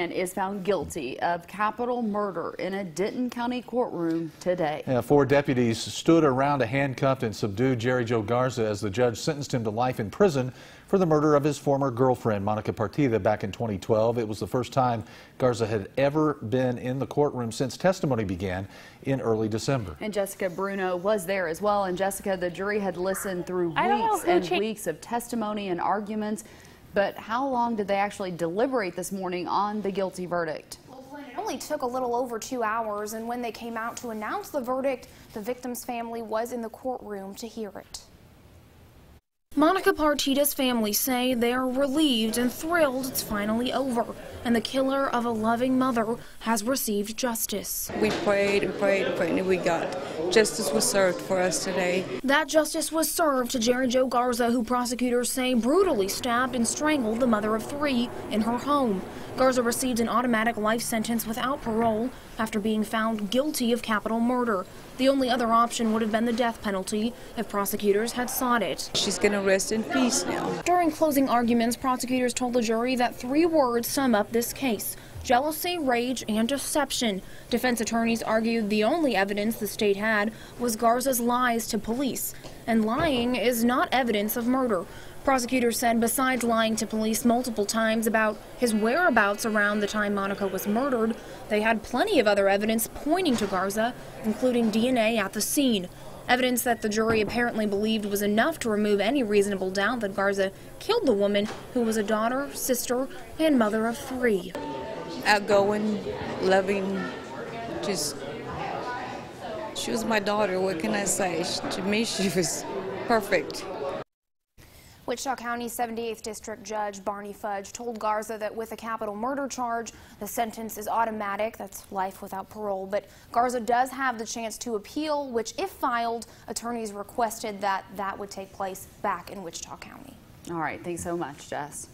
And is found guilty of capital murder in a Denton County courtroom today. 4 deputies stood around a handcuffed and subdued Jerry Joe Garza as the judge sentenced him to life in prison for the murder of his former girlfriend, Monica Partida, back in 2012. It was the first time Garza had ever been in the courtroom since testimony began in early December. And Jessica Bruno was there as well. And Jessica, the jury had listened through weeks and weeks of testimony and arguments. But how long did they actually deliberate this morning on the guilty verdict? It only took a little over 2 hours, and when they came out to announce the verdict, the victim's family was in the courtroom to hear it. Monica Partida's family say they are relieved and thrilled it's finally over, and the killer of a loving mother has received justice. We prayed and prayed and prayed, and we got justice was served for us today. That justice was served to Jerry Joe Garza, who prosecutors say brutally stabbed and strangled the mother of 3 in her home. Garza received an automatic life sentence without parole after being found guilty of capital murder. The only other option would have been the death penalty if prosecutors had sought it. She's going to rest in peace now. During closing arguments, prosecutors told the jury that 3 words sum up this case: jealousy, rage, and deception. Defense attorneys argued the only evidence the state had was Garza's lies to police, and lying is not evidence of murder. Prosecutors said besides lying to police multiple times about his whereabouts around the time Monica was murdered, they had plenty of other evidence pointing to Garza, including DNA at the scene. Evidence that the jury apparently believed was enough to remove any reasonable doubt that Garza killed the woman who was a daughter, sister, and mother of 3. Outgoing, loving, she was my daughter. What can I say? To me, she was perfect. Wichita County 78th District Judge Barney Fudge told Garza that with a capital murder charge, the sentence is automatic. That's life without parole. But Garza does have the chance to appeal, which, if filed, attorneys requested that would take place back in Wichita County. All right. Thanks so much, Jess.